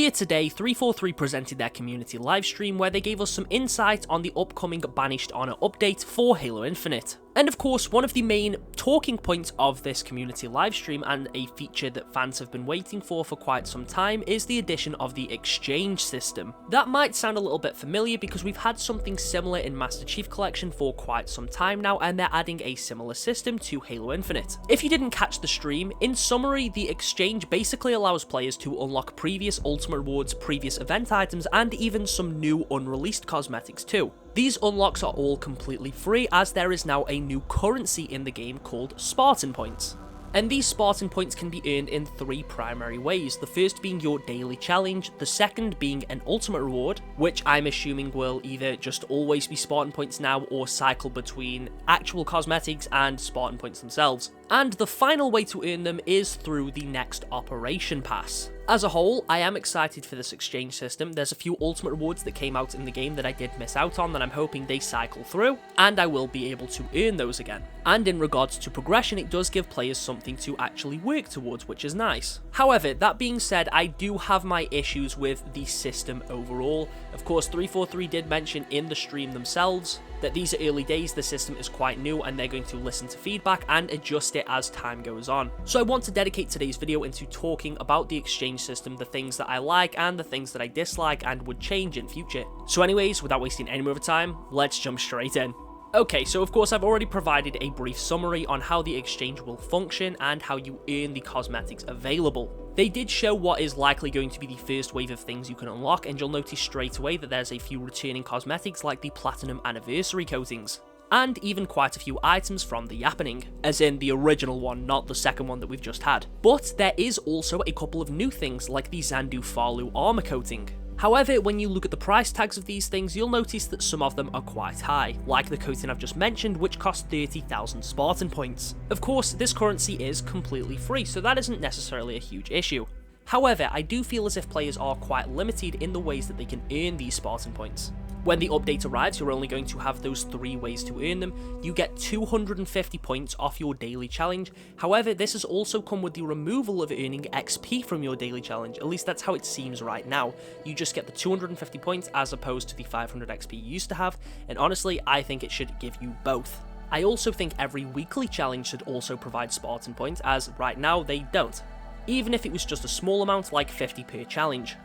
Earlier today, 343 presented their community livestream where they gave us some insight on the upcoming Banished Honor update for Halo Infinite. And of course, one of the main talking points of this community livestream, and a feature that fans have been waiting for quite some time, is the addition of the exchange system. That might sound a little bit familiar because we've had something similar in Master Chief Collection for quite some time now, and they're adding a similar system to Halo Infinite. If you didn't catch the stream, in summary, the exchange basically allows players to unlock previous Ultimate Rewards, previous event items, and even some new unreleased cosmetics too. These unlocks are all completely free, as there is now a new currency in the game called Spartan Points. And these Spartan Points can be earned in 3 primary ways, the first being your daily challenge, the second being an ultimate reward, which I'm assuming will either just always be Spartan Points now or cycle between actual cosmetics and Spartan Points themselves. And the final way to earn them is through the next Operation Pass. As a whole, I am excited for this exchange system. There's a few ultimate rewards that came out in the game that I did miss out on that I'm hoping they cycle through, and I will be able to earn those again. And in regards to progression, it does give players something to actually work towards, which is nice. However, that being said, I do have my issues with the system overall. Of course, 343 did mention in the stream themselves that these are early days, the system is quite new, and they're going to listen to feedback and adjust it as time goes on. So I want to dedicate today's video into talking about the exchange system, the things that I like and the things that I dislike and would change in future. So anyways, without wasting any more time, let's jump straight in. Okay, so of course I've already provided a brief summary on how the exchange will function and how you earn the cosmetics available. They did show what is likely going to be the first wave of things you can unlock, and you'll notice straight away that there's a few returning cosmetics like the Platinum Anniversary coatings, and even quite a few items from the Yappening, as in the original one, not the second one that we've just had. But there is also a couple of new things like the Xandu Farlu armor coating. However, when you look at the price tags of these things, you'll notice that some of them are quite high, like the coating I've just mentioned, which costs 30,000 Spartan points. Of course, this currency is completely free, so that isn't necessarily a huge issue. However, I do feel as if players are quite limited in the ways that they can earn these Spartan points. When the update arrives, you're only going to have those 3 ways to earn them. You get 250 points off your daily challenge. However, this has also come with the removal of earning XP from your daily challenge. At least that's how it seems right now. You just get the 250 points as opposed to the 500 XP you used to have, and honestly, I think it should give you both. I also think every weekly challenge should also provide Spartan points, as right now they don't, even if it was just a small amount like 50 per challenge.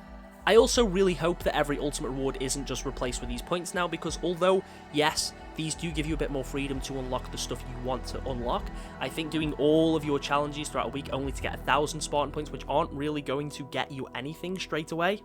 I also really hope that every ultimate reward isn't just replaced with these points now, because although, yes, these do give you a bit more freedom to unlock the stuff you want to unlock, I think doing all of your challenges throughout a week only to get 1,000 Spartan points, which aren't really going to get you anything straight away,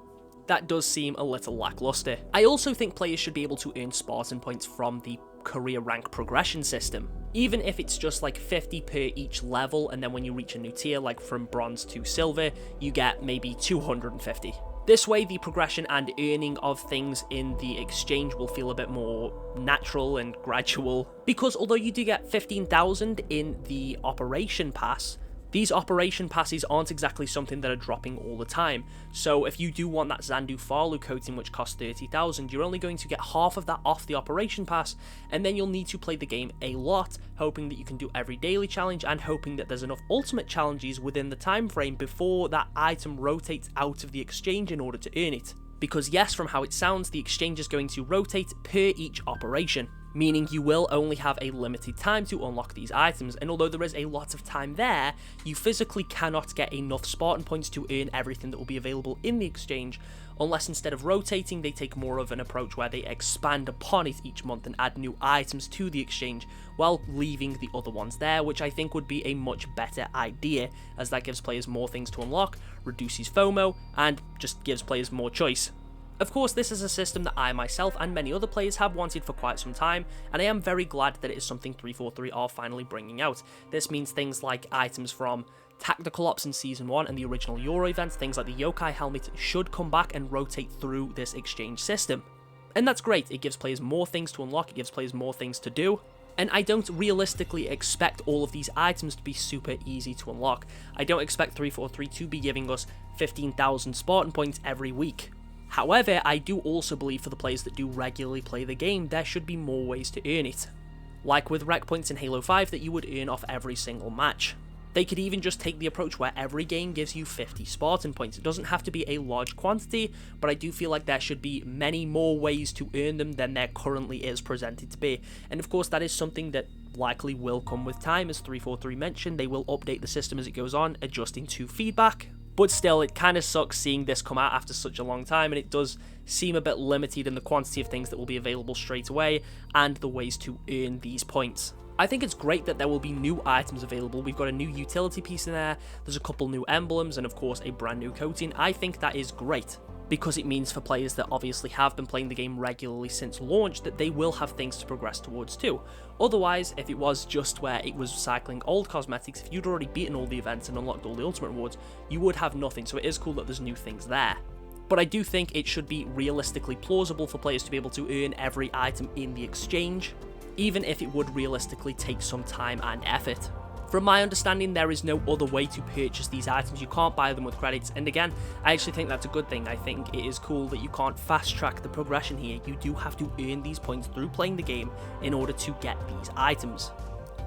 that does seem a little lackluster. I also think players should be able to earn Spartan points from the career rank progression system, even if it's just like 50 per each level, and then when you reach a new tier, like from bronze to silver, you get maybe 250. This way, the progression and earning of things in the exchange will feel a bit more natural and gradual, because although you do get 15,000 in the Operation Pass, these Operation Passes aren't exactly something that are dropping all the time. So if you do want that Xandu Farlu coating, which costs 30,000, you're only going to get half of that off the Operation Pass, and then you'll need to play the game a lot, hoping that you can do every daily challenge and hoping that there's enough ultimate challenges within the time frame before that item rotates out of the exchange in order to earn it. Because yes, from how it sounds, the exchange is going to rotate per each operation, meaning you will only have a limited time to unlock these items, and although there is a lot of time there, you physically cannot get enough Spartan points to earn everything that will be available in the exchange, unless instead of rotating, they take more of an approach where they expand upon it each month and add new items to the exchange, while leaving the other ones there, which I think would be a much better idea, as that gives players more things to unlock, reduces FOMO, and just gives players more choice. Of course, this is a system that I myself and many other players have wanted for quite some time, and I am very glad that it is something 343 are finally bringing out. This means things like items from Tactical Ops in Season 1 and the original Euro events, things like the Yokai helmet, should come back and rotate through this exchange system. And that's great, it gives players more things to unlock, it gives players more things to do, and I don't realistically expect all of these items to be super easy to unlock. I don't expect 343 to be giving us 15,000 Spartan points every week. However, I do also believe for the players that do regularly play the game, there should be more ways to earn it. Like with rec points in Halo 5 that you would earn off every single match. They could even just take the approach where every game gives you 50 Spartan points. It doesn't have to be a large quantity, but I do feel like there should be many more ways to earn them than there currently is presented to be. And of course, that is something that likely will come with time. As 343 mentioned, they will update the system as it goes on, adjusting to feedback. But still, it kind of sucks seeing this come out after such a long time, and it does seem a bit limited in the quantity of things that will be available straight away and the ways to earn these points. I think it's great that there will be new items available. We've got a new utility piece in there, there's a couple new emblems, and of course a brand new coating. I think that is great, because it means for players that obviously have been playing the game regularly since launch that they will have things to progress towards too. Otherwise, if it was just where it was cycling old cosmetics, if you'd already beaten all the events and unlocked all the ultimate rewards, you would have nothing, so it is cool that there's new things there. But I do think it should be realistically plausible for players to be able to earn every item in the exchange, even if it would realistically take some time and effort. From my understanding, there is no other way to purchase these items. You can't buy them with credits, and again, I actually think that's a good thing. I think it is cool that you can't fast track the progression here. You do have to earn these points through playing the game in order to get these items.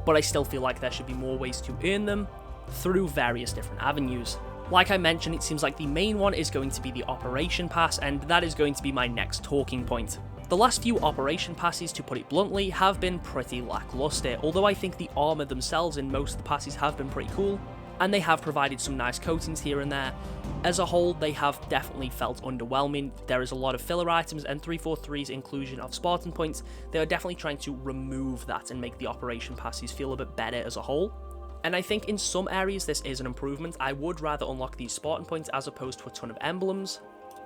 But I still feel like there should be more ways to earn them through various different avenues. Like I mentioned, it seems like the main one is going to be the Operation Pass, and that is going to be my next talking point. The last few Operation Passes, to put it bluntly, have been pretty lackluster, although I think the armor themselves in most of the passes have been pretty cool, and they have provided some nice coatings here and there. As a whole, they have definitely felt underwhelming. There is a lot of filler items, and 343's inclusion of Spartan points, they are definitely trying to remove that and make the Operation Passes feel a bit better as a whole. And I think in some areas this is an improvement. I would rather unlock these Spartan points as opposed to a ton of emblems.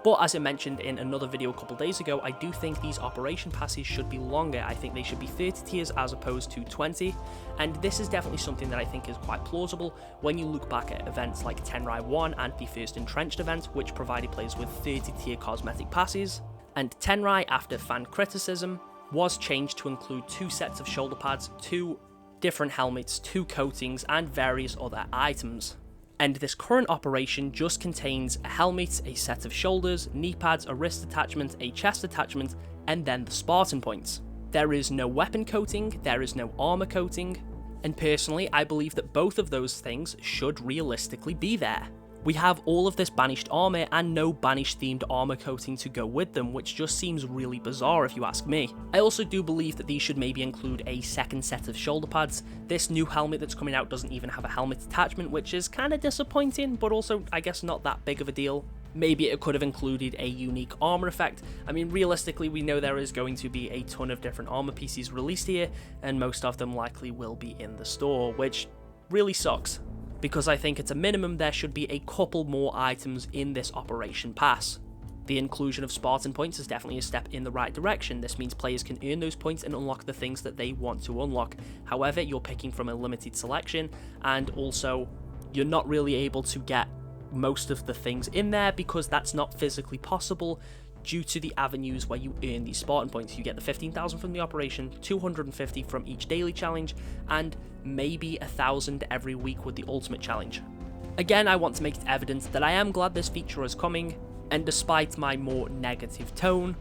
But as I mentioned in another video a couple days ago, I do think these Operation Passes should be longer. I think they should be 30 tiers as opposed to 20, and this is definitely something that I think is quite plausible when you look back at events like Tenrai 1 and the first Entrenched event, which provided players with 30 tier cosmetic passes. And Tenrai, after fan criticism, was changed to include 2 sets of shoulder pads, 2 different helmets, 2 coatings, and various other items. And this current operation just contains a helmet, a set of shoulders, knee pads, a wrist attachment, a chest attachment, and then the Spartan points. There is no weapon coating, there is no armor coating, and personally I believe that both of those things should realistically be there. We have all of this banished armor and no banished themed armor coating to go with them, which just seems really bizarre if you ask me. I also do believe that these should maybe include a second set of shoulder pads. This new helmet that's coming out doesn't even have a helmet attachment, which is kind of disappointing, but also I guess not that big of a deal. Maybe it could have included a unique armor effect. I mean, realistically, we know there is going to be a ton of different armor pieces released here, and most of them likely will be in the store, which really sucks, because I think at a minimum there should be a couple more items in this Operation Pass. The inclusion of Spartan points is definitely a step in the right direction. This means players can earn those points and unlock the things that they want to unlock. However, you're picking from a limited selection, and also you're not really able to get most of the things in there because that's not physically possible due to the avenues where you earn these Spartan points. You get the 15,000 from the operation, 250 from each daily challenge, and maybe 1,000 every week with the ultimate challenge. Again, I want to make it evident that I am glad this feature is coming, and despite my more negative tone,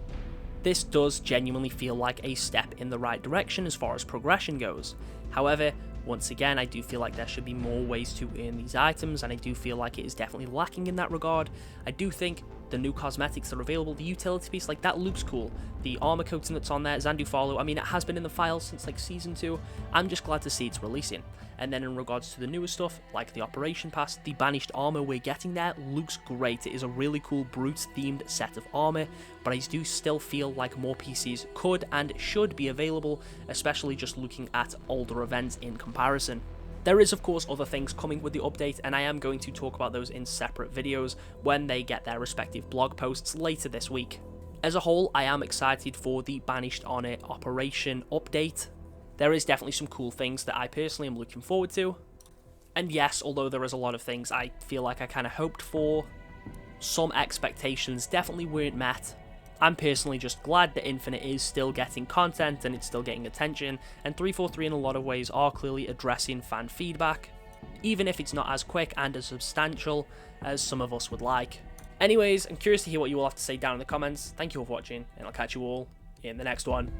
this does genuinely feel like a step in the right direction as far as progression goes. However, once again, I do feel like there should be more ways to earn these items, and I do feel like it is definitely lacking in that regard. I do think the new cosmetics that are available, the utility piece, like that looks cool. The armor coating that's on there, Zandu Follow, I mean, it has been in the files since like Season 2. I'm just glad to see it's releasing. And then in regards to the newer stuff, like the Operation Pass, the banished armor we're getting there looks great. It is a really cool Brute-themed set of armor, but I do still feel like more PCs could and should be available, especially just looking at older events in comparison. There is of course other things coming with the update, and I am going to talk about those in separate videos when they get their respective blog posts later this week. As a whole, I am excited for the Banished Honor Operation update. There is definitely some cool things that I personally am looking forward to. And yes, although there is a lot of things I feel like I kind of hoped for, some expectations definitely weren't met. I'm personally just glad that Infinite is still getting content and it's still getting attention, and 343 in a lot of ways are clearly addressing fan feedback, even if it's not as quick and as substantial as some of us would like. Anyways, I'm curious to hear what you all have to say down in the comments. Thank you all for watching, and I'll catch you all in the next one.